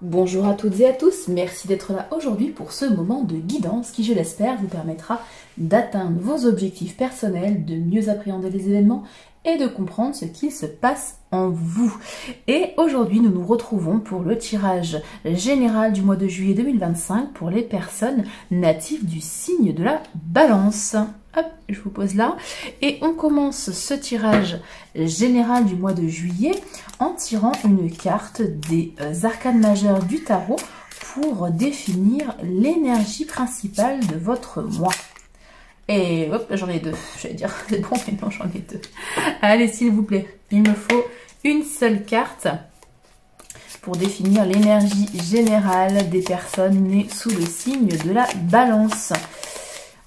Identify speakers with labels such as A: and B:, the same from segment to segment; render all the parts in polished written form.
A: Bonjour à toutes et à tous, merci d'être là aujourd'hui pour ce moment de guidance qui, je l'espère, vous permettra d'atteindre vos objectifs personnels, de mieux appréhender les événements et de comprendre ce qui se passe en vous. Et aujourd'hui, nous nous retrouvons pour le tirage général du mois de juillet 2025 pour les personnes natives du signe de la Balance. Hop, je vous pose là. Et on commence ce tirage général du mois de juillet en tirant une carte des arcanes majeures du tarot pour définir l'énergie principale de votre mois. Et hop, j'en ai deux. J'allais dire, c'est bon, mais non, j'en ai deux. Allez, s'il vous plaît, il me faut une seule carte pour définir l'énergie générale des personnes nées sous le signe de la Balance.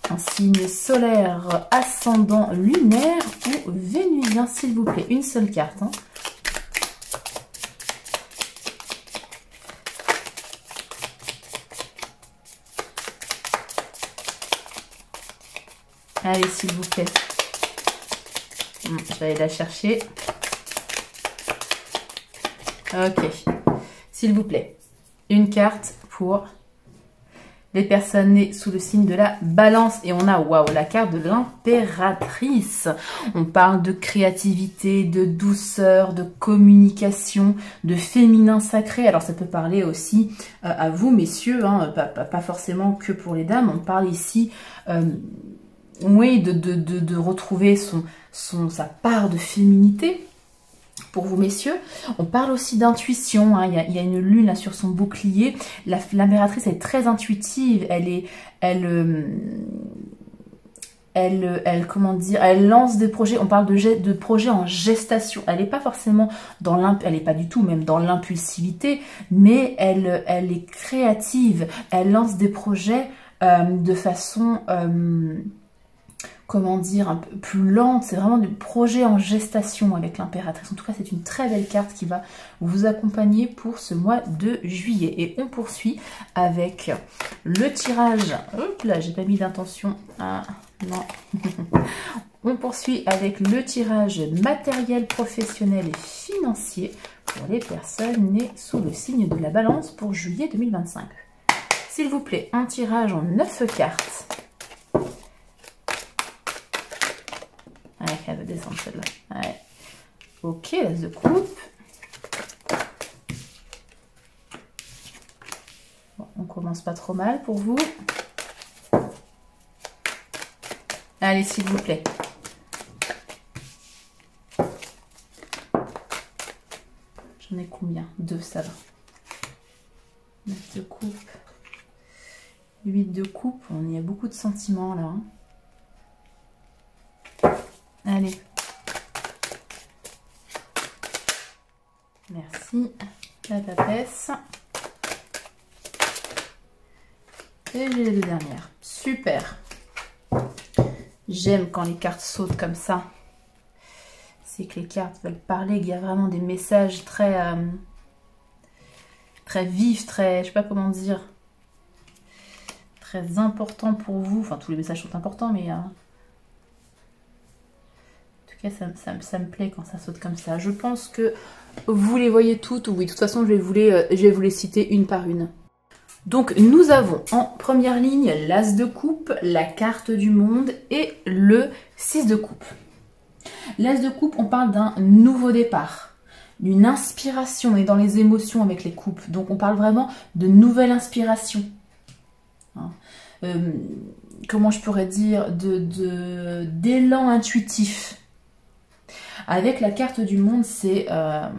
A: Un signe solaire, ascendant, lunaire ou vénusien, s'il vous plaît. Une seule carte. Hein. Allez, s'il vous plaît. Je vais aller la chercher. Ok. S'il vous plaît. Une carte pour les personnes nées sous le signe de la Balance. Et on a, waouh, la carte de l'impératrice. On parle de créativité, de douceur, de communication, de féminin sacré. Alors ça peut parler aussi à vous, messieurs, hein, pas forcément que pour les dames. On parle ici, oui, de retrouver sa part de féminité. Pour vous, messieurs, on parle aussi d'intuition. Hein. Il y a une lune là sur son bouclier. L'impératrice est très intuitive. Comment dire, elle lance des projets. On parle de projets en gestation. Elle n'est pas forcément elle n'est pas du tout même dans l'impulsivité, mais elle est créative. Elle lance des projets de façon comment dire, un peu plus lente. C'est vraiment du projet en gestation avec l'impératrice. En tout cas, c'est une très belle carte qui va vous accompagner pour ce mois de juillet. Et on poursuit avec le tirage. Hop là, j'ai pas mis d'intention. Ah, non. On poursuit avec le tirage matériel, professionnel et financier pour les personnes nées sous le signe de la Balance pour juillet 2025. S'il vous plaît, un tirage en 9 cartes. Allez, elle va descendre celle-là. Ouais. Ok, l'as de coupe. Bon, on commence pas trop mal pour vous. Allez, s'il vous plaît. J'en ai combien? 2, ça va. 9 de coupe. 8 de coupe. On y a beaucoup de sentiments là. Hein. Allez. Merci. La papesse. Et j'ai les deux dernières. Super. J'aime quand les cartes sautent comme ça. C'est que les cartes veulent parler, qu'il y a vraiment des messages très vifs, très, je sais pas comment dire, très importants pour vous. Enfin, tous les messages sont importants, mais ça me plaît quand ça saute comme ça. Je pense que vous les voyez toutes. Oui, de toute façon, je vais vous les citer une par une. Donc, nous avons en première ligne l'As de coupe, la carte du monde et le 6 de coupe. L'As de coupe, on parle d'un nouveau départ, d'une inspiration. On est dans les émotions avec les coupes. Donc, on parle vraiment de nouvelle inspiration. Comment je pourrais dire, d'élan intuitif. Avec la carte du monde, c'est la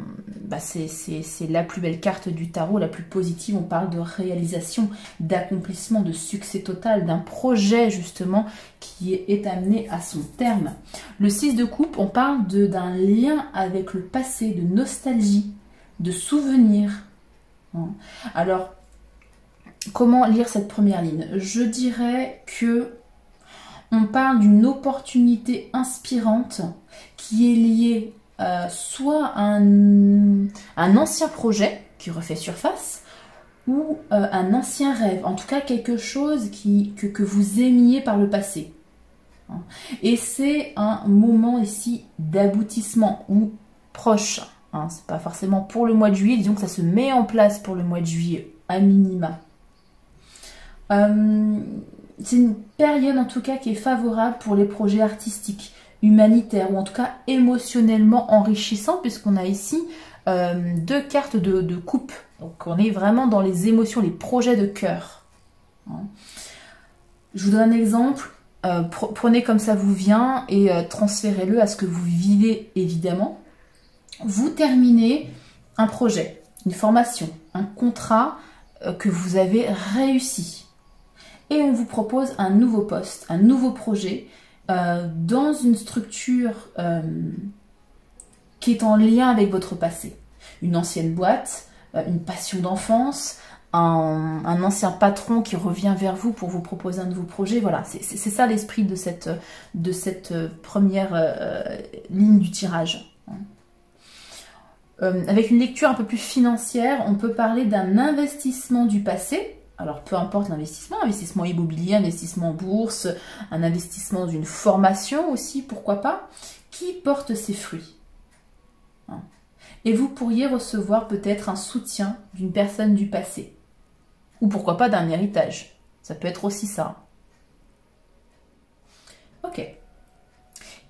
A: plus belle carte du tarot, la plus positive. On parle de réalisation, d'accomplissement, de succès total, d'un projet justement qui est amené à son terme. Le 6 de coupe, on parle d'un lien avec le passé, de nostalgie, de souvenirs. Alors, comment lire cette première ligne? Je dirais que on parle d'une opportunité inspirante qui est liée soit à un ancien projet qui refait surface ou un ancien rêve. En tout cas, quelque chose que vous aimiez par le passé. Et c'est un moment ici d'aboutissement ou proche. Hein, c'est pas forcément pour le mois de juillet, disons que ça se met en place pour le mois de juillet, à minima. C'est une période en tout cas qui est favorable pour les projets artistiques, humanitaires ou en tout cas émotionnellement enrichissants, puisqu'on a ici 2 cartes de coupe. Donc on est vraiment dans les émotions, les projets de cœur. Hein. Je vous donne un exemple. Prenez comme ça vous vient et transférez-le à ce que vous vivez évidemment. Vous terminez un projet, une formation, un contrat que vous avez réussi. Et on vous propose un nouveau poste, un nouveau projet dans une structure qui est en lien avec votre passé. Une ancienne boîte, une passion d'enfance, un ancien patron qui revient vers vous pour vous proposer un nouveau projet. Voilà, c'est ça l'esprit de cette première ligne du tirage. Avec une lecture un peu plus financière, on peut parler d'un investissement du passé. Alors peu importe l'investissement, investissement immobilier, investissement en bourse, un investissement dans une formation aussi, pourquoi pas, qui porte ses fruits. Et vous pourriez recevoir peut-être un soutien d'une personne du passé. Ou pourquoi pas d'un héritage. Ça peut être aussi ça. Ok.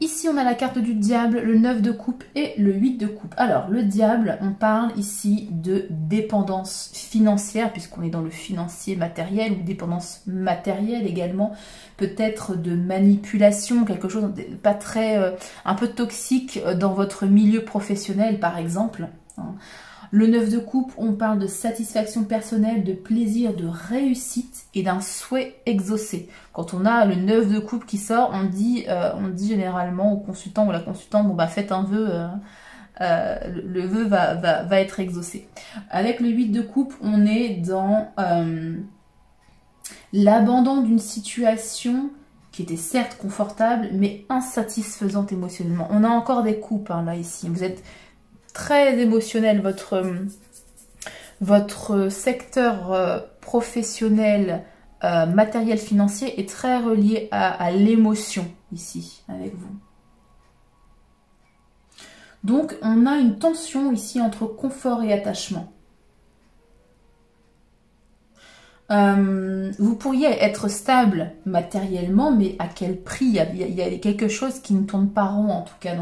A: Ici, on a la carte du diable, le 9 de coupe et le 8 de coupe. Alors, le diable, on parle ici de dépendance financière, puisqu'on est dans le financier matériel, ou dépendance matérielle également, peut-être de manipulation, quelque chose de pas très, un peu toxique dans votre milieu professionnel, par exemple. Le 9 de coupe, on parle de satisfaction personnelle, de plaisir, de réussite et d'un souhait exaucé. Quand on a le 9 de coupe qui sort, on dit généralement au consultant ou à la consultante, bon bah faites un vœu, le vœu va être exaucé. Avec le 8 de coupe, on est dans l'abandon d'une situation qui était certes confortable, mais insatisfaisante émotionnellement. On a encore des coupes hein, là ici. Vous êtes très émotionnel, votre secteur professionnel, matériel, financier est très relié à l'émotion ici avec vous. Donc on a une tension ici entre confort et attachement. Vous pourriez être stable matériellement, mais à quel prix? Il y a quelque chose qui ne tourne pas rond en tout cas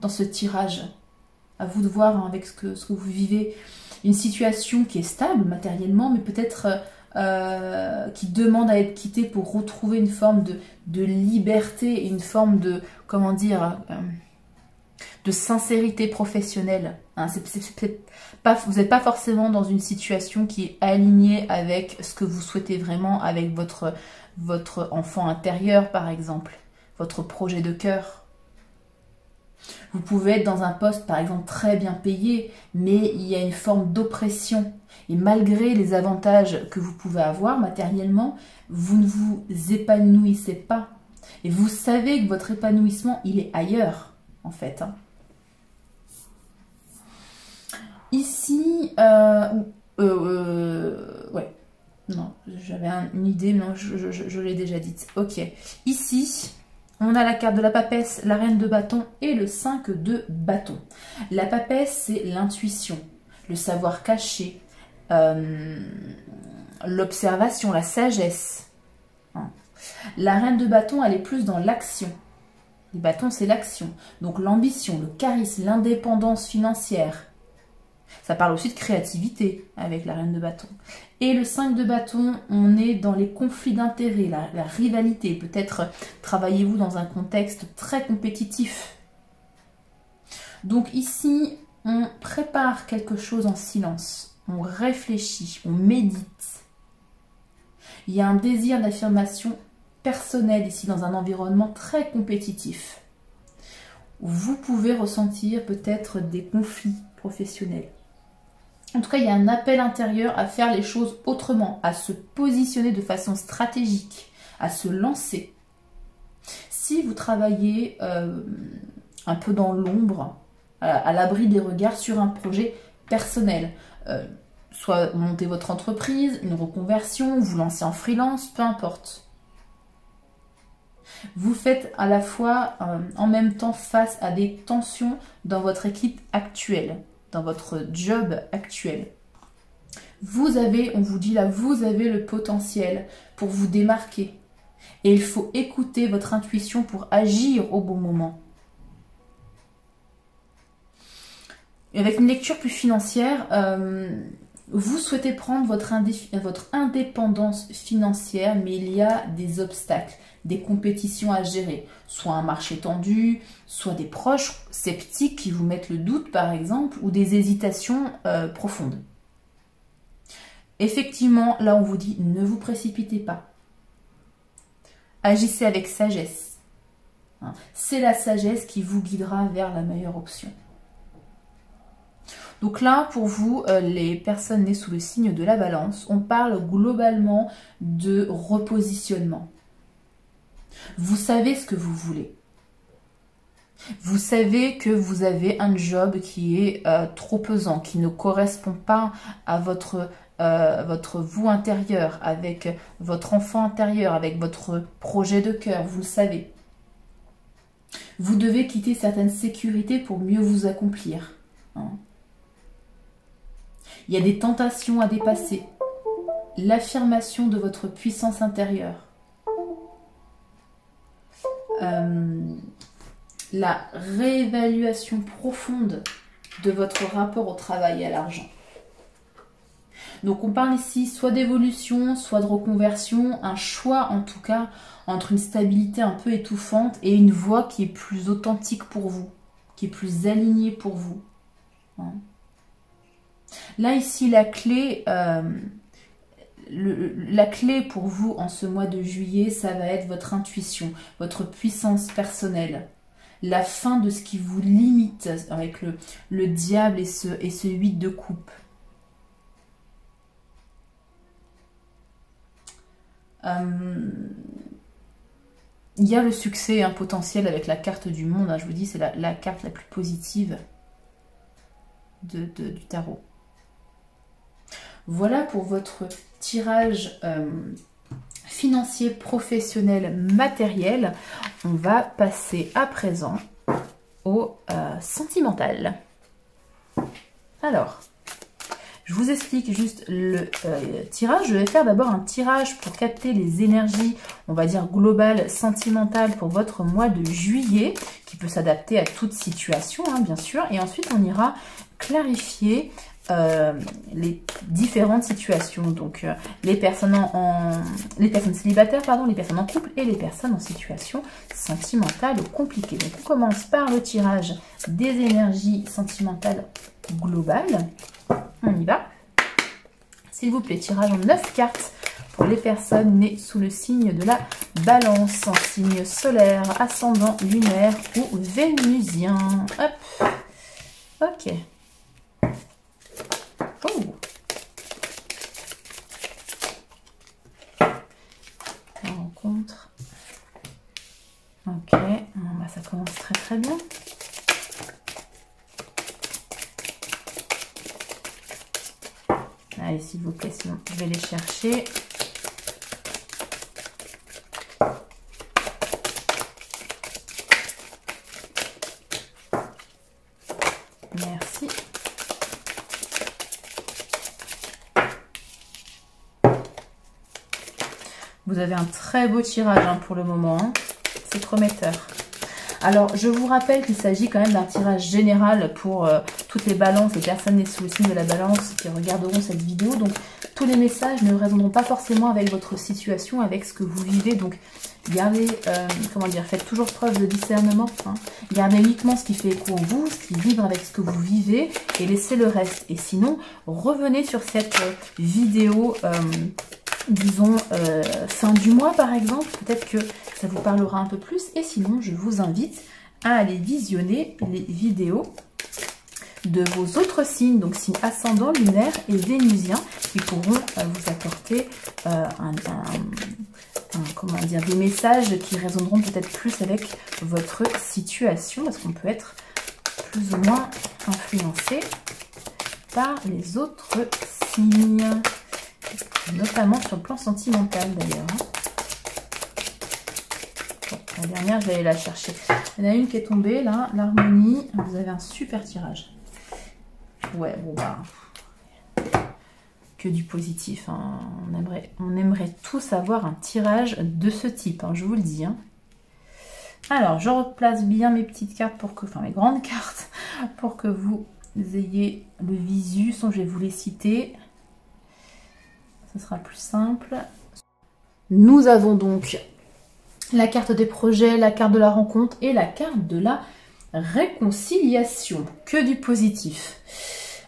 A: dans ce tirage. À vous de voir hein, avec ce que vous vivez. Une situation qui est stable matériellement, mais peut-être qui demande à être quittée pour retrouver une forme de liberté et une forme de, comment dire, de sincérité professionnelle. Hein, vous n'êtes pas forcément dans une situation qui est alignée avec ce que vous souhaitez vraiment, avec votre enfant intérieur par exemple, votre projet de cœur. Vous pouvez être dans un poste, par exemple, très bien payé, mais il y a une forme d'oppression. Et malgré les avantages que vous pouvez avoir matériellement, vous ne vous épanouissez pas. Et vous savez que votre épanouissement, il est ailleurs, en fait. Hein. Ici, ouais, non, j'avais une idée, mais non, je l'ai déjà dite. Ok, ici... On a la carte de la papesse, la reine de bâton et le 5 de bâton. La papesse, c'est l'intuition, le savoir caché, l'observation, la sagesse. La reine de bâton, elle est plus dans l'action. Les bâtons, c'est l'action. Donc l'ambition, le charisme, l'indépendance financière. Ça parle aussi de créativité avec la reine de bâton. Et le 5 de bâton, on est dans les conflits d'intérêts, la rivalité. Peut-être travaillez-vous dans un contexte très compétitif. Donc ici, on prépare quelque chose en silence. On réfléchit, on médite. Il y a un désir d'affirmation personnelle ici dans un environnement très compétitif. Vous pouvez ressentir peut-être des conflits professionnels. En tout cas, il y a un appel intérieur à faire les choses autrement, à se positionner de façon stratégique, à se lancer. Si vous travaillez un peu dans l'ombre, à l'abri des regards sur un projet personnel, soit monter votre entreprise, une reconversion, vous lancer en freelance, peu importe. Vous faites à la fois en même temps face à des tensions dans votre équipe actuelle, dans votre job actuel. Vous avez, on vous dit là, vous avez le potentiel pour vous démarquer. Et il faut écouter votre intuition pour agir au bon moment. Et avec une lecture plus financière, vous souhaitez prendre votre indépendance financière, mais il y a des obstacles, des compétitions à gérer. Soit un marché tendu, soit des proches sceptiques qui vous mettent le doute par exemple, ou des hésitations profondes. Effectivement, là on vous dit ne vous précipitez pas. Agissez avec sagesse. C'est la sagesse qui vous guidera vers la meilleure option. Donc là, pour vous, les personnes nées sous le signe de la Balance, on parle globalement de repositionnement. Vous savez ce que vous voulez. Vous savez que vous avez un job qui est trop pesant, qui ne correspond pas à votre vous intérieur, avec votre enfant intérieur, avec votre projet de cœur, vous le savez. Vous devez quitter certaines sécurités pour mieux vous accomplir. Il y a des tentations à dépasser. L'affirmation de votre puissance intérieure. La réévaluation profonde de votre rapport au travail et à l'argent. Donc on parle ici soit d'évolution, soit de reconversion, un choix en tout cas entre une stabilité un peu étouffante et une voie qui est plus authentique pour vous, qui est plus alignée pour vous. Là ici la clé pour vous en ce mois de juillet, ça va être votre intuition, votre puissance personnelle. La fin de ce qui vous limite avec le diable et ce 8 de coupe. Il y a le succès potentiel avec la carte du monde. Je vous dis, c'est la carte la plus positive du tarot. Voilà pour votre tirage financier, professionnel, matériel. On va passer à présent au sentimental. Alors, je vous explique juste le tirage. Je vais faire d'abord un tirage pour capter les énergies, on va dire globales, sentimentales pour votre mois de juillet, qui peut s'adapter à toute situation, bien sûr. Et ensuite, on ira clarifier les différentes situations. Donc, les personnes célibataires, les personnes en couple et les personnes en situation sentimentale ou compliquée. Donc, on commence par le tirage des énergies sentimentales globales. On y va. S'il vous plaît, tirage en 9 cartes pour les personnes nées sous le signe de la Balance, en signe solaire, ascendant, lunaire ou vénusien. Hop. Ok. Oh. La rencontre. Ok. Ça commence très très bien. Allez, s'il vous plaît, sinon je vais les chercher. Merci. Vous avez un très beau tirage pour le moment. C'est prometteur. Alors, je vous rappelle qu'il s'agit quand même d'un tirage général pour toutes les balances, les personnes nées sous le signe de la Balance qui regarderont cette vidéo. Donc, tous les messages ne résonneront pas forcément avec votre situation, avec ce que vous vivez. Donc, gardez, faites toujours preuve de discernement. Gardez uniquement ce qui fait écho en vous, ce qui vibre avec ce que vous vivez et laissez le reste. Et sinon, revenez sur cette vidéo disons fin du mois par exemple, peut-être que ça vous parlera un peu plus. Et sinon, je vous invite à aller visionner les vidéos de vos autres signes, donc signes ascendant, lunaire et vénusien, qui pourront vous apporter des messages qui résonneront peut-être plus avec votre situation, parce qu'on peut être plus ou moins influencé par les autres signes, notamment sur le plan sentimental d'ailleurs. Bon, La dernière, je vais aller la chercher. Il y en a une qui est tombée, là, l'harmonie. Vous avez un super tirage. Ouais, bon bah... que du positif. Hein. On aimerait tous avoir un tirage de ce type, hein, je vous le dis. Hein. Alors, je replace bien mes petites cartes, enfin mes grandes cartes, pour que vous ayez le visu. Sinon, je vais vous les citer. Ce sera plus simple. Nous avons donc la carte des projets, la carte de la rencontre et la carte de la réconciliation. Que du positif.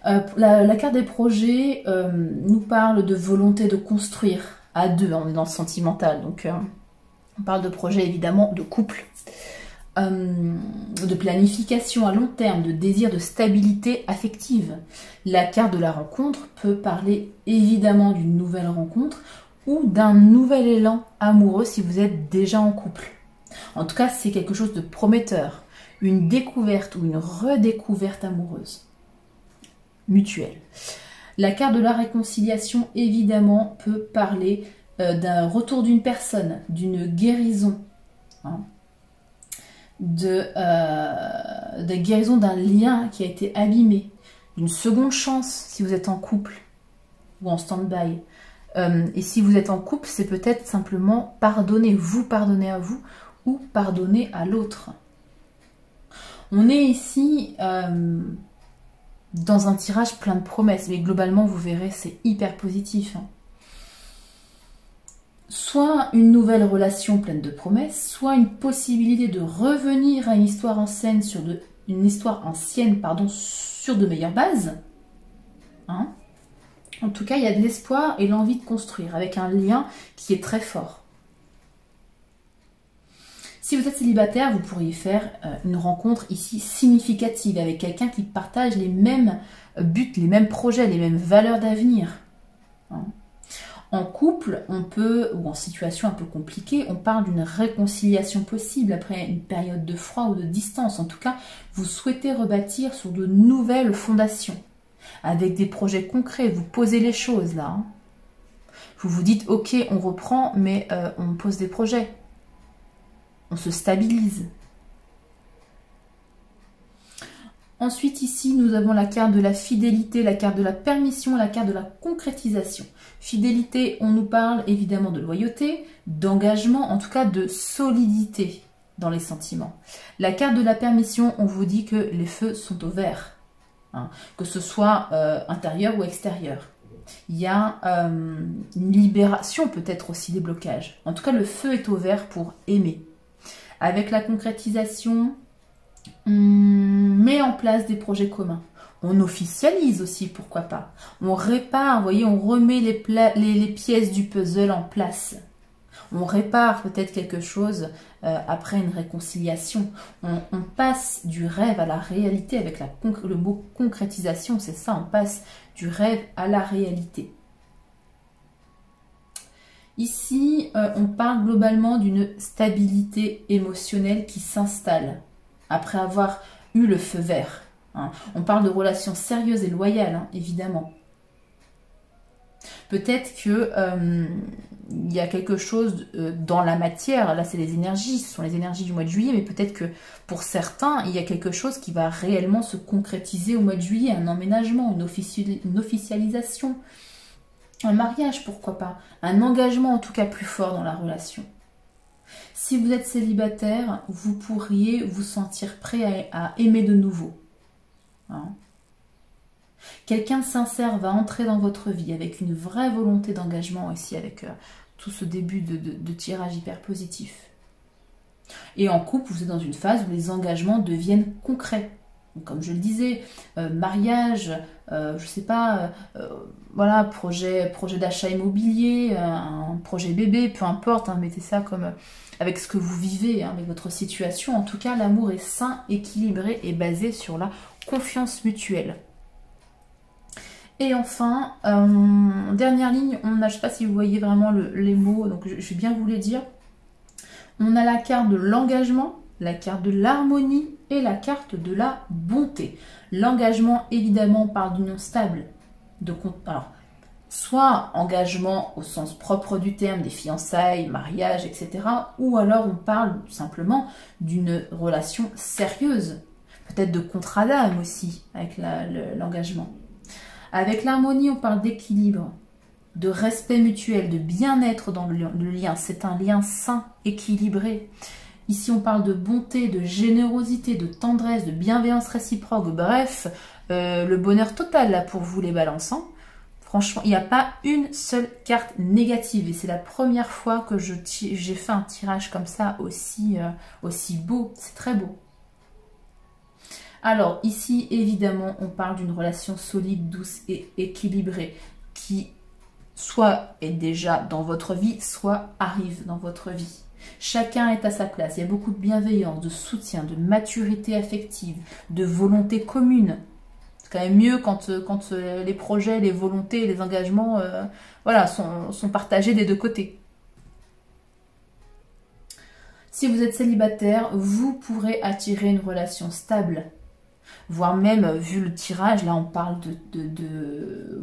A: La carte des projets nous parle de volonté de construire à deux, on est dans le sentimental, donc on parle de projet évidemment, de couple, de planification à long terme, de désir de stabilité affective. La carte de la rencontre peut parler évidemment d'une nouvelle rencontre ou d'un nouvel élan amoureux si vous êtes déjà en couple. En tout cas, c'est quelque chose de prometteur, une découverte ou une redécouverte amoureuse. Mutuelle. La carte de la réconciliation, évidemment, peut parler d'un retour d'une personne, d'une guérison, hein, de guérison d'un lien qui a été abîmé, d'une seconde chance si vous êtes en couple ou en stand-by. Et si vous êtes en couple, c'est peut-être simplement pardonner, vous pardonner à vous ou pardonner à l'autre. On est ici... dans un tirage plein de promesses, mais globalement, vous verrez, c'est hyper positif. Hein. Soit une nouvelle relation pleine de promesses, soit une possibilité de revenir à une histoire ancienne sur de meilleures bases. Hein. En tout cas, il y a de l'espoir et l'envie de construire, avec un lien qui est très fort. Si vous êtes célibataire, vous pourriez faire une rencontre ici significative avec quelqu'un qui partage les mêmes buts, les mêmes projets, les mêmes valeurs d'avenir. Hein. En couple, on peut, ou en situation un peu compliquée, on parle d'une réconciliation possible après une période de froid ou de distance. En tout cas, vous souhaitez rebâtir sur de nouvelles fondations, avec des projets concrets. Vous posez les choses là. Hein. Vous vous dites, ok, on reprend, mais on pose des projets. On se stabilise. Ensuite, ici, nous avons la carte de la fidélité, la carte de la permission, la carte de la concrétisation. Fidélité, on nous parle évidemment de loyauté, d'engagement, en tout cas de solidité dans les sentiments. La carte de la permission, on vous dit que les feux sont au vert, hein, que ce soit intérieur ou extérieur. Il y a une libération, peut-être aussi des blocages. En tout cas, le feu est au vert pour aimer. Avec la concrétisation, on met en place des projets communs. On officialise aussi, pourquoi pas. On répare, vous voyez, on remet les pièces du puzzle en place. On répare peut-être quelque chose après une réconciliation. On passe du rêve à la réalité avec le mot concrétisation, c'est ça, on passe du rêve à la réalité. Ici, on parle globalement d'une stabilité émotionnelle qui s'installe après avoir eu le feu vert. Hein. On parle de relations sérieuses et loyales, hein, évidemment. Peut-être que il y a quelque chose dans la matière, là c'est les énergies, ce sont les énergies du mois de juillet, mais peut-être que pour certains, il y a quelque chose qui va réellement se concrétiser au mois de juillet, un emménagement, une officialisation. Un mariage, pourquoi pas. Un engagement en tout cas plus fort dans la relation. Si vous êtes célibataire, vous pourriez vous sentir prêt à aimer de nouveau. Hein. Quelqu'un de sincère va entrer dans votre vie avec une vraie volonté d'engagement aussi, avec tout ce début de tirage hyper positif. Et en couple, vous êtes dans une phase où les engagements deviennent concrets. Donc, comme je le disais, mariage, je sais pas, voilà, projet d'achat immobilier, un projet bébé, peu importe, hein, mettez ça comme avec ce que vous vivez, hein, avec votre situation. En tout cas, l'amour est sain, équilibré et basé sur la confiance mutuelle. Et enfin, dernière ligne, je ne sais pas si vous voyez vraiment les mots, donc je vais bien vous les dire. On a la carte de l'engagement, la carte de l'harmonie et la carte de la bonté. L'engagement, évidemment, parle d'union stable. Alors, soit engagement au sens propre du terme, des fiançailles, mariage, etc. Ou alors on parle simplement d'une relation sérieuse, peut-être de contrat d'âme aussi avec l'engagement. Avec l'harmonie, on parle d'équilibre, de respect mutuel, de bien-être dans le lien. C'est un lien sain, équilibré. Ici, on parle de bonté, de générosité, de tendresse, de bienveillance réciproque. Bref, le bonheur total là pour vous les balances. Hein. Franchement, il n'y a pas une seule carte négative. Et c'est la première fois que j'ai fait un tirage comme ça aussi beau. C'est très beau. Alors, ici, évidemment, on parle d'une relation solide, douce et équilibrée qui soit est déjà dans votre vie, soit arrive dans votre vie. Chacun est à sa place. Il y a beaucoup de bienveillance, de soutien, de maturité affective, de volonté commune. C'est quand même mieux quand les projets, les volontés, les engagements voilà, sont partagés des deux côtés. Si vous êtes célibataire, vous pourrez attirer une relation stable. Voire même, vu le tirage, là on parle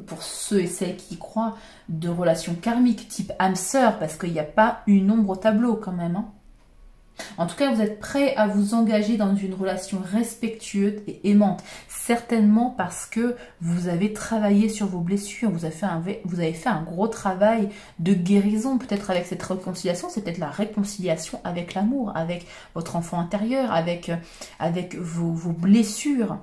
A: pour ceux et celles qui y croient, de relations karmiques, type âme sœur, parce qu'il n'y a pas une ombre au tableau quand même. Hein. En tout cas, vous êtes prêt à vous engager dans une relation respectueuse et aimante. Certainement parce que vous avez travaillé sur vos blessures, vous avez fait un gros travail de guérison. Peut-être avec cette réconciliation, c'est peut-être la réconciliation avec l'amour, avec votre enfant intérieur, avec vos blessures.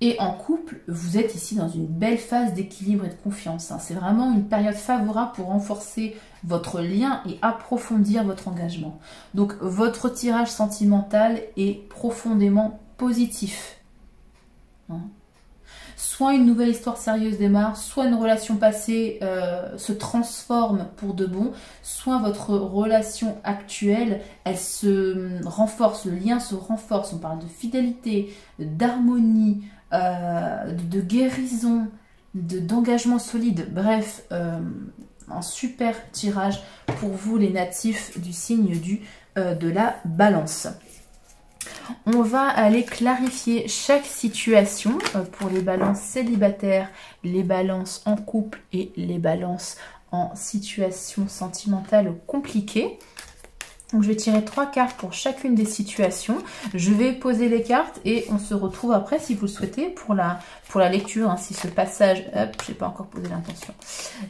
A: Et en couple, vous êtes ici dans une belle phase d'équilibre et de confiance. C'est vraiment une période favorable pour renforcer votre lien et approfondir votre engagement. Donc, votre tirage sentimental est profondément positif. Soit une nouvelle histoire sérieuse démarre, soit une relation passée se transforme pour de bon, soit votre relation actuelle, elle se renforce, le lien se renforce. On parle de fidélité, d'harmonie, de guérison, d'engagement solide. Bref, un super tirage pour vous les natifs du signe de la Balance. On va aller clarifier chaque situation pour les balances célibataires, les balances en couple et les balances en situation sentimentale compliquée. Donc je vais tirer 3 cartes pour chacune des situations. Je vais poser les cartes et on se retrouve après si vous le souhaitez pour la lecture. Hein, si ce passage, hop, je n'ai pas encore posé l'intention.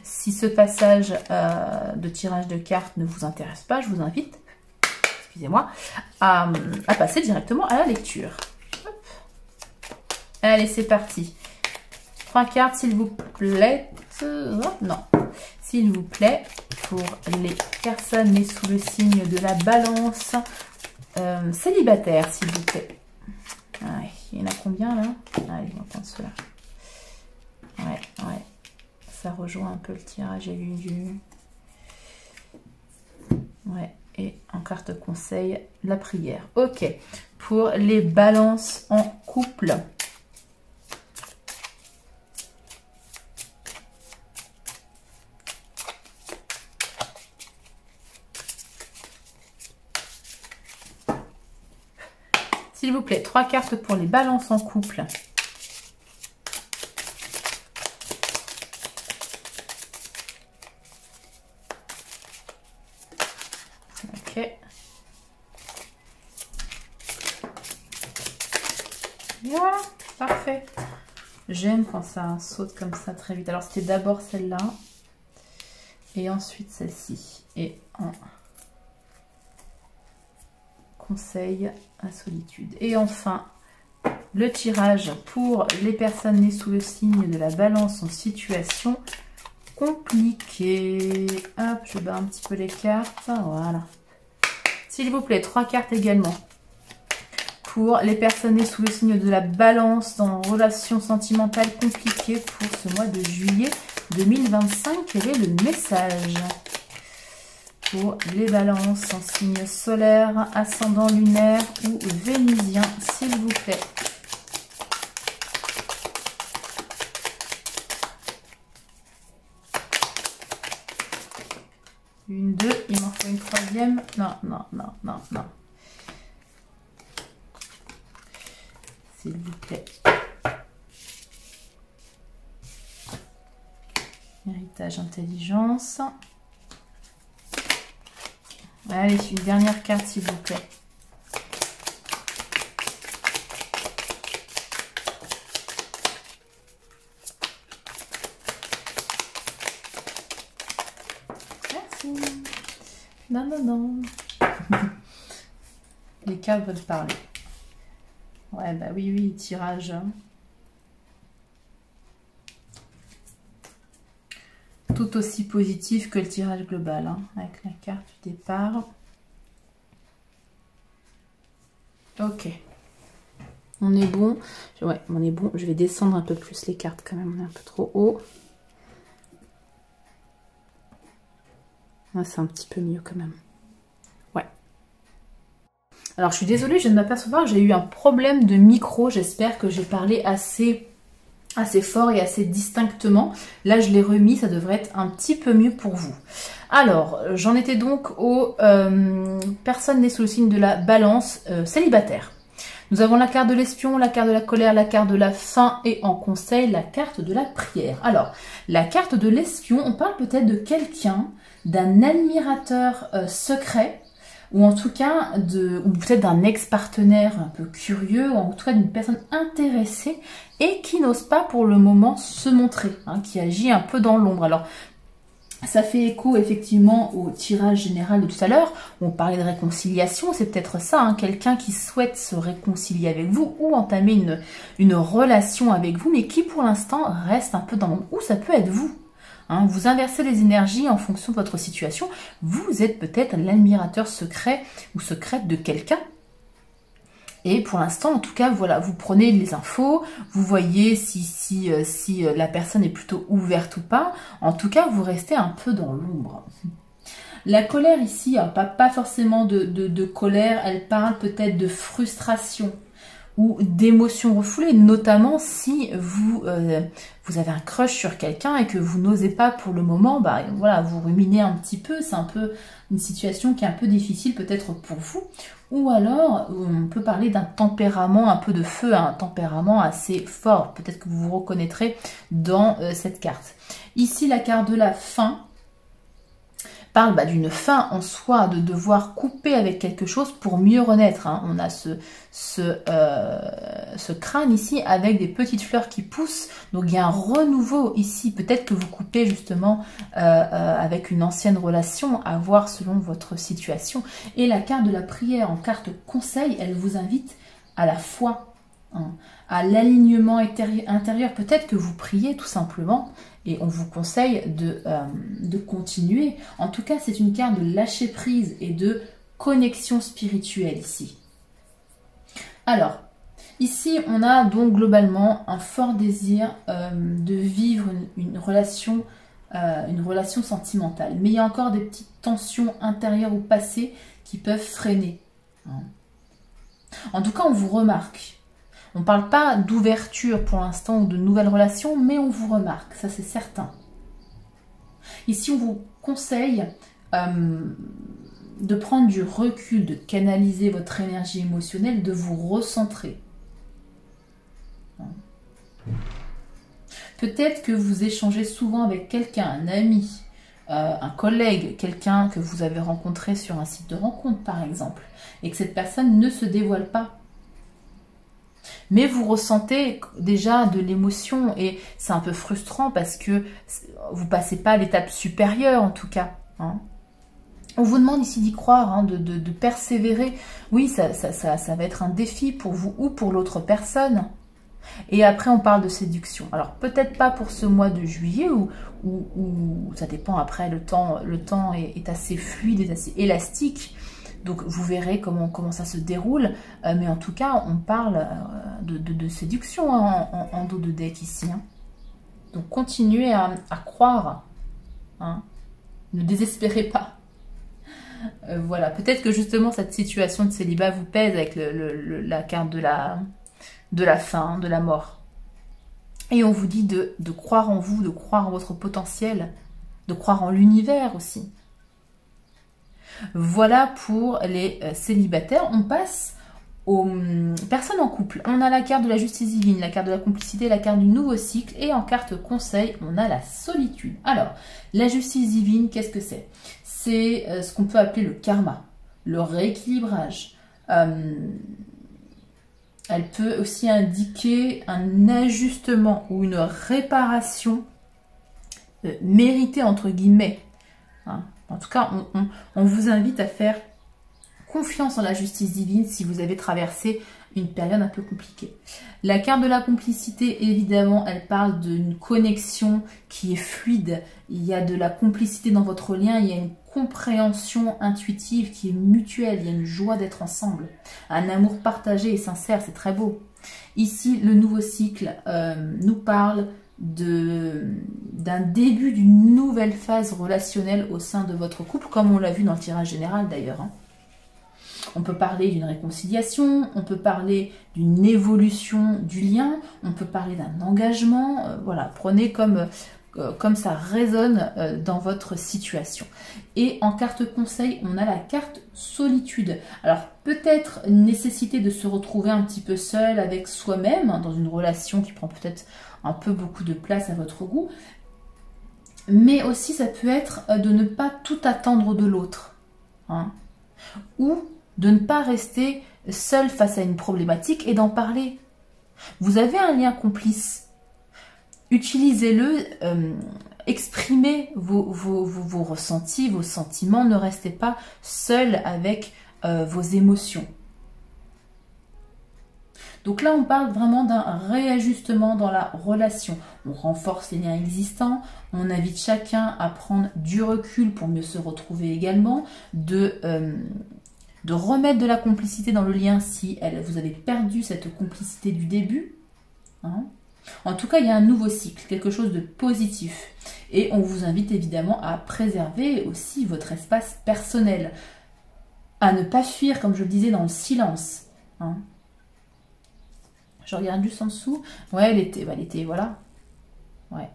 A: Si ce passage de tirage de cartes ne vous intéresse pas, je vous invite, excusez-moi, à passer directement à la lecture. Hop. Allez, c'est parti. 3 cartes s'il vous plaît. Non, s'il vous plaît. Pour les personnes nées sous le signe de la Balance célibataire, s'il vous plaît. Ouais, il y en a combien là? Allez, on va prendre ceux-là. Ouais. Ça rejoint un peu le tirage. J'ai vu du... Ouais, et en carte conseil, la prière. Ok, pour les balances en couple. S'il vous plaît, 3 cartes pour les balances en couple. Ok. Voilà, parfait. J'aime quand ça saute comme ça très vite. Alors, c'était d'abord celle-là. Et ensuite celle-ci. Et un conseil à solitude. Et enfin, le tirage pour les personnes nées sous le signe de la Balance en situation compliquée. Hop, je bats un petit peu les cartes. Voilà. S'il vous plaît, 3 cartes également. Pour les personnes nées sous le signe de la Balance dans relation sentimentale compliquée pour ce mois de juillet 2025. Quel est le message pour les balances en signe solaire, ascendant lunaire ou vénusien, s'il vous plaît? Une, deux, il m'en faut une troisième. Non. S'il vous plaît. Partage intelligence. Allez, une dernière carte, s'il vous plaît. Merci. Non, non, non. Les cartes veulent parler. Ouais, bah oui, oui, tirage. Tout aussi positif que le tirage global, hein, avec la carte du départ. Ok. On est bon. Ouais, on est bon. Je vais descendre un peu plus les cartes quand même. On est un peu trop haut. Ouais, c'est un petit peu mieux quand même. Ouais. Alors, je suis désolée, je viens de m'apercevoir que j'ai eu un problème de micro. J'espère que j'ai parlé assez fort et assez distinctement. Là, je l'ai remis, ça devrait être un petit peu mieux pour vous. Alors, j'en étais donc aux personnes nées sous le signe de la balance célibataire. Nous avons la carte de l'espion, la carte de la colère, la carte de la faim et en conseil, la carte de la prière. Alors, la carte de l'espion, on parle peut-être de quelqu'un, d'un admirateur secret, ou en tout cas, ou peut-être d'un ex-partenaire un peu curieux, ou en tout cas d'une personne intéressée et qui n'ose pas pour le moment se montrer, hein, qui agit un peu dans l'ombre. Alors, ça fait écho effectivement au tirage général de tout à l'heure, où on parlait de réconciliation, c'est peut-être ça, hein, quelqu'un qui souhaite se réconcilier avec vous ou entamer une relation avec vous, mais qui pour l'instant reste un peu dans l'ombre, ou ça peut être vous. Hein, vous inversez les énergies en fonction de votre situation. Vous êtes peut-être l'admirateur secret ou secrète de quelqu'un. Et pour l'instant, en tout cas, voilà, vous prenez les infos, vous voyez si la personne est plutôt ouverte ou pas. En tout cas, vous restez un peu dans l'ombre. La colère ici, pas forcément de colère, elle parle peut-être de frustration ou d'émotions refoulées, notamment si vous avez un crush sur quelqu'un et que vous n'osez pas pour le moment, bah voilà, vous ruminez un petit peu, c'est un peu une situation qui est un peu difficile peut-être pour vous, ou alors on peut parler d'un tempérament un peu de feu, un tempérament assez fort, peut-être que vous vous reconnaîtrez dans cette carte. Ici la carte de la faim parle d'une fin en soi, de devoir couper avec quelque chose pour mieux renaître. Hein. On a ce crâne ici avec des petites fleurs qui poussent. Donc il y a un renouveau ici. Peut-être que vous coupez justement avec une ancienne relation, à voir selon votre situation. Et la carte de la prière en carte conseil, elle vous invite à la foi, hein, à l'alignement intérieur. Peut-être que vous priez tout simplement. Et on vous conseille de continuer. En tout cas, c'est une carte de lâcher prise et de connexion spirituelle ici. Alors, ici, on a donc globalement un fort désir de vivre une relation sentimentale. Mais il y a encore des petites tensions intérieures ou passées qui peuvent freiner. En tout cas, on vous remarque. On ne parle pas d'ouverture pour l'instant ou de nouvelles relations, mais on vous remarque, ça c'est certain. Ici, on vous conseille de prendre du recul, de canaliser votre énergie émotionnelle, de vous recentrer. Peut-être que vous échangez souvent avec quelqu'un, un ami, un collègue, quelqu'un que vous avez rencontré sur un site de rencontre par exemple, et que cette personne ne se dévoile pas. Mais vous ressentez déjà de l'émotion et c'est un peu frustrant parce que vous ne passez pas à l'étape supérieure en tout cas. Hein. On vous demande ici d'y croire, hein, de persévérer. Oui, ça va être un défi pour vous ou pour l'autre personne. Et après, on parle de séduction. Alors, peut-être pas pour ce mois de juillet où ça dépend après, le temps est assez fluide, est assez élastique. Donc, vous verrez comment ça se déroule. Mais en tout cas, on parle de séduction hein, en dos de deck ici. Hein. Donc, continuez à croire. Hein. Ne désespérez pas. Voilà. Peut-être que justement, cette situation de célibat vous pèse avec la carte de la fin, de la mort. Et on vous dit de croire en vous, de croire en votre potentiel, de croire en l'univers aussi. Voilà pour les célibataires. On passe aux personnes en couple, on a la carte de la justice divine, la carte de la complicité, la carte du nouveau cycle, et en carte conseil, on a la solitude. Alors, la justice divine, qu'est-ce que c'est? C'est ce qu'on peut appeler le karma, le rééquilibrage. Elle peut aussi indiquer un ajustement ou une réparation méritée, entre guillemets. Hein. En tout cas, on vous invite à faire confiance en la justice divine si vous avez traversé une période un peu compliquée. La carte de la complicité, évidemment, elle parle d'une connexion qui est fluide. Il y a de la complicité dans votre lien, il y a une compréhension intuitive qui est mutuelle, il y a une joie d'être ensemble. Un amour partagé et sincère, c'est très beau. Ici, le nouveau cycle nous parle d'un début d'une nouvelle phase relationnelle au sein de votre couple, comme on l'a vu dans le tirage général d'ailleurs. Hein. On peut parler d'une réconciliation, on peut parler d'une évolution du lien, on peut parler d'un engagement. Voilà, prenez comme ça résonne dans votre situation. Et en carte conseil, on a la carte solitude. Alors peut-être nécessité de se retrouver un petit peu seul avec soi-même, hein, dans une relation qui prend peut-être un peu beaucoup de place à votre goût. Mais aussi ça peut être de ne pas tout attendre de l'autre. Hein, ou de ne pas rester seul face à une problématique et d'en parler. Vous avez un lien complice. Utilisez-le, exprimez vos ressentis, vos sentiments. Ne restez pas seul avec vos émotions. Donc là, on parle vraiment d'un réajustement dans la relation. On renforce les liens existants, on invite chacun à prendre du recul pour mieux se retrouver également, de remettre de la complicité dans le lien si vous avez perdu cette complicité du début. Hein. En tout cas, il y a un nouveau cycle, quelque chose de positif. Et on vous invite évidemment à préserver aussi votre espace personnel, à ne pas fuir, comme je le disais, dans le silence. Hein. Je regarde juste en dessous. Ouais, l'été, voilà. Ouais.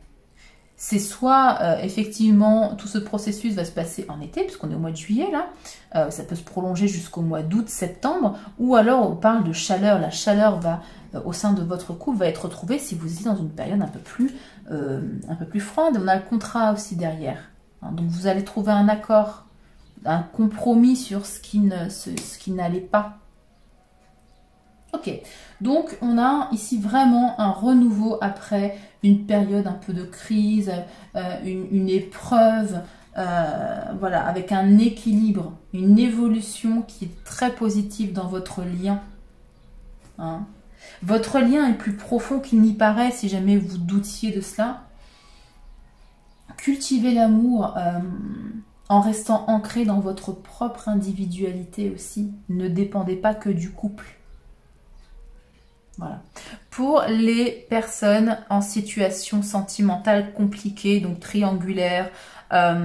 A: C'est soit, effectivement, tout ce processus va se passer en été, puisqu'on est au mois de juillet, là. Ça peut se prolonger jusqu'au mois d'août, septembre. Ou alors, on parle de chaleur. La chaleur va, au sein de votre couple, va être retrouvée si vous êtes dans une période un peu plus froide. On a le contrat aussi derrière. Hein, donc, vous allez trouver un accord, un compromis sur ce qui n'allait pas. Ok, donc on a ici vraiment un renouveau après une période un peu de crise, une épreuve, voilà, avec un équilibre, une évolution qui est très positive dans votre lien. Hein. Votre lien est plus profond qu'il n'y paraît si jamais vous doutiez de cela. Cultivez l'amour en restant ancré dans votre propre individualité aussi. Ne dépendez pas que du couple. Voilà. Pour les personnes en situation sentimentale compliquée, donc triangulaire,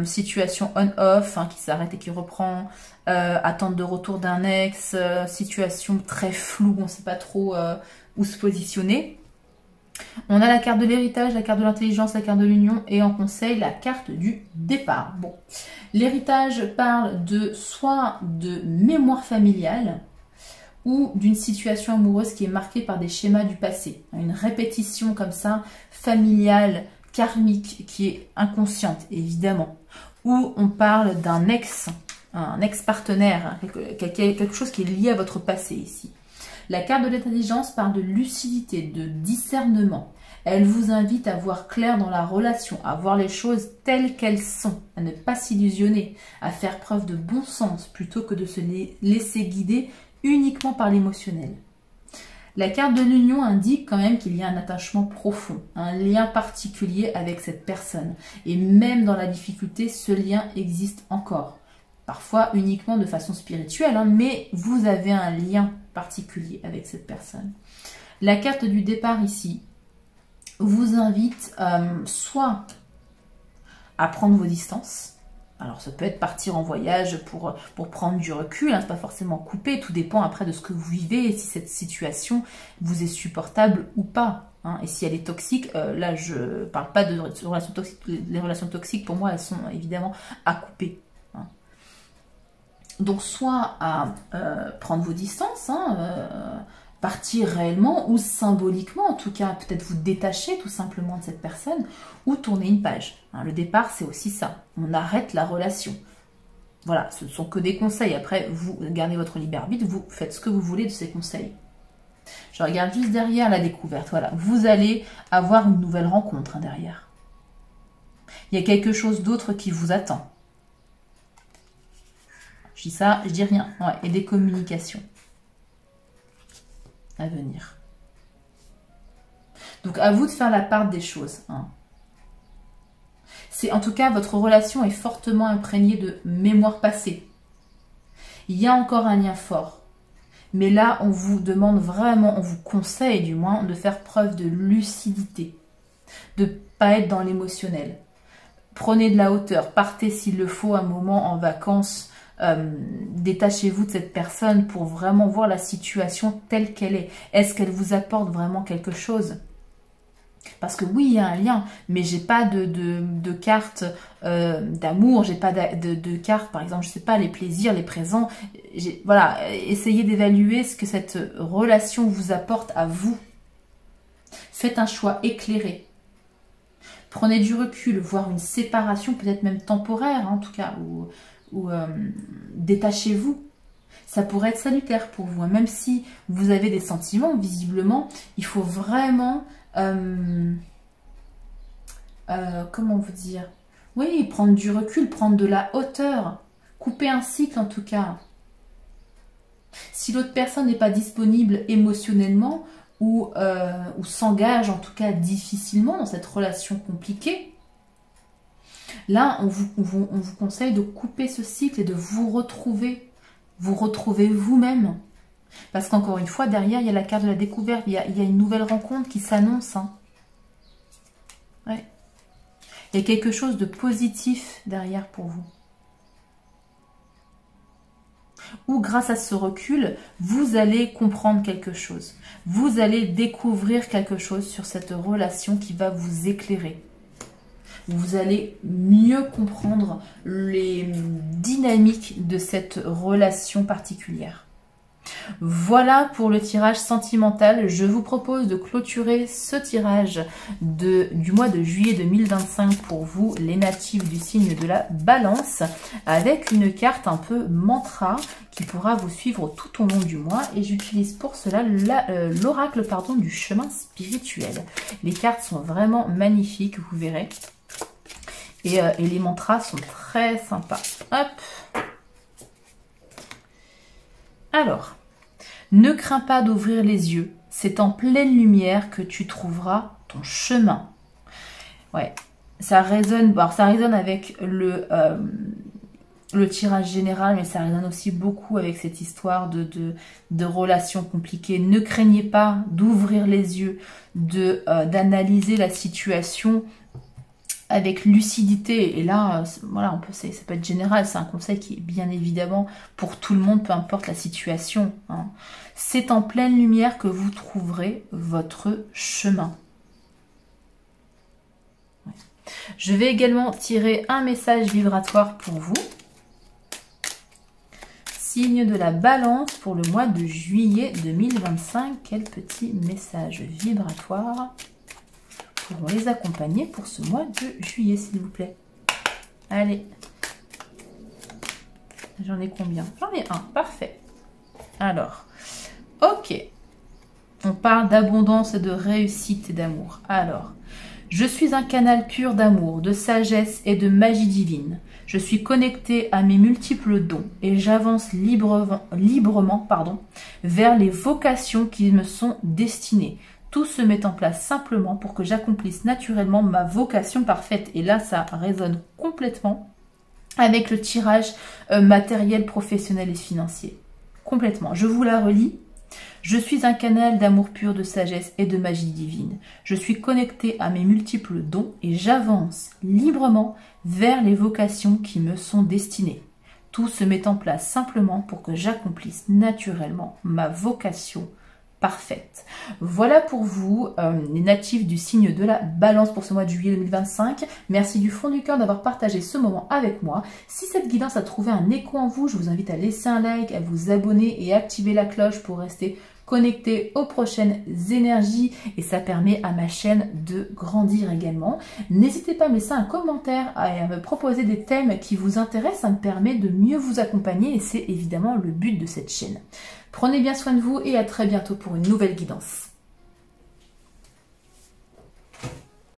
A: situation on-off, hein, qui s'arrête et qui reprend, attente de retour d'un ex, situation très floue, on ne sait pas trop où se positionner. On a la carte de l'héritage, la carte de l'intelligence, la carte de l'union et en conseil la carte du départ. Bon, l'héritage parle soit de mémoire familiale, ou d'une situation amoureuse qui est marquée par des schémas du passé. Une répétition comme ça, familiale, karmique, qui est inconsciente, évidemment. Ou on parle d'un un ex-partenaire, quelque chose qui est lié à votre passé ici. La carte de l'intelligence parle de lucidité, de discernement. Elle vous invite à voir clair dans la relation, à voir les choses telles qu'elles sont, à ne pas s'illusionner, à faire preuve de bon sens plutôt que de se laisser guider uniquement par l'émotionnel. La carte de l'union indique quand même qu'il y a un attachement profond, un lien particulier avec cette personne. Et même dans la difficulté, ce lien existe encore. Parfois uniquement de façon spirituelle, hein, mais vous avez un lien particulier avec cette personne. La carte du départ ici vous invite soit à prendre vos distances. Alors ça peut être partir en voyage pour prendre du recul, hein, c'est pas forcément couper, tout dépend après de ce que vous vivez et si cette situation vous est supportable ou pas. Hein, et si elle est toxique, là je parle pas de relations toxiques, les relations toxiques pour moi elles sont évidemment à couper. Hein. Donc soit à prendre vos distances, partir réellement ou symboliquement, en tout cas peut-être vous détacher tout simplement de cette personne ou tourner une page. Le départ c'est aussi ça, on arrête la relation. Voilà, ce ne sont que des conseils, après vous gardez votre libre arbitre, vous faites ce que vous voulez de ces conseils. Je regarde juste derrière la découverte, voilà, vous allez avoir une nouvelle rencontre derrière. Il y a quelque chose d'autre qui vous attend. Je dis ça, je dis rien. Ouais, et des communications à venir. Donc à vous de faire la part des choses. C'est en tout cas, votre relation est fortement imprégnée de mémoire passée. Il y a encore un lien fort. Mais là, on vous demande vraiment, on vous conseille du moins, de faire preuve de lucidité. De ne pas être dans l'émotionnel. Prenez de la hauteur, partez s'il le faut un moment en vacances. Détachez-vous de cette personne pour vraiment voir la situation telle qu'elle est. Est-ce qu'elle vous apporte vraiment quelque chose? Parce que oui, il y a un lien, mais j'ai pas de carte d'amour, j'ai pas de carte, par exemple, je sais pas, les plaisirs, les présents. Voilà, essayez d'évaluer ce que cette relation vous apporte à vous. Faites un choix éclairé. Prenez du recul, voire une séparation, peut-être même temporaire, en tout cas, ou détachez-vous. Ça pourrait être salutaire pour vous, même si vous avez des sentiments, visiblement, il faut vraiment, comment vous dire, oui, prendre du recul, prendre de la hauteur, couper un cycle en tout cas. Si l'autre personne n'est pas disponible émotionnellement ou s'engage en tout cas difficilement dans cette relation compliquée, là, on vous conseille de couper ce cycle et de vous retrouver vous-même. Parce qu'encore une fois, derrière, il y a la carte de la découverte, il y a une nouvelle rencontre qui s'annonce. Ouais. Il y a quelque chose de positif derrière pour vous. Ou grâce à ce recul, vous allez comprendre quelque chose. Vous allez découvrir quelque chose sur cette relation qui va vous éclairer. Vous allez mieux comprendre les dynamiques de cette relation particulière. Voilà pour le tirage sentimental. Je vous propose de clôturer ce tirage du mois de juillet 2025 pour vous, les natifs du signe de la Balance, avec une carte un peu mantra qui pourra vous suivre tout au long du mois. Et j'utilise pour cela l'oracle du chemin spirituel. Les cartes sont vraiment magnifiques, vous verrez. Et les mantras sont très sympas. Hop. Alors, ne crains pas d'ouvrir les yeux. C'est en pleine lumière que tu trouveras ton chemin. Ouais, ça résonne. Alors, ça résonne avec le tirage général, mais ça résonne aussi beaucoup avec cette histoire de relations compliquées. Ne craignez pas d'ouvrir les yeux, d'analyser la situation avec lucidité. Et là, voilà, ça peut être général, c'est un conseil qui est bien évidemment pour tout le monde, peu importe la situation. C'est en pleine lumière que vous trouverez votre chemin. Ouais. Je vais également tirer un message vibratoire pour vous. Signe de la Balance pour le mois de juillet 2025. Quel petit message vibratoire pourront les accompagner pour ce mois de juillet, s'il vous plaît. Allez. J'en ai combien? J'en ai un, parfait. Alors, ok. On parle d'abondance, de réussite et d'amour. Alors, je suis un canal pur d'amour, de sagesse et de magie divine. Je suis connecté à mes multiples dons et j'avance librement vers les vocations qui me sont destinées. Tout se met en place simplement pour que j'accomplisse naturellement ma vocation parfaite. Et là, ça résonne complètement avec le tirage matériel, professionnel et financier. Complètement. Je vous la relis. Je suis un canal d'amour pur, de sagesse et de magie divine. Je suis connecté à mes multiples dons et j'avance librement vers les vocations qui me sont destinées. Tout se met en place simplement pour que j'accomplisse naturellement ma vocation parfaite. Voilà pour vous, les natifs du signe de la Balance pour ce mois de juillet 2025. Merci du fond du cœur d'avoir partagé ce moment avec moi. Si cette guidance a trouvé un écho en vous, je vous invite à laisser un like, à vous abonner et activer la cloche pour rester connecté aux prochaines énergies et ça permet à ma chaîne de grandir également. N'hésitez pas à me laisser un commentaire et à me proposer des thèmes qui vous intéressent, ça me permet de mieux vous accompagner et c'est évidemment le but de cette chaîne. Prenez bien soin de vous et à très bientôt pour une nouvelle guidance.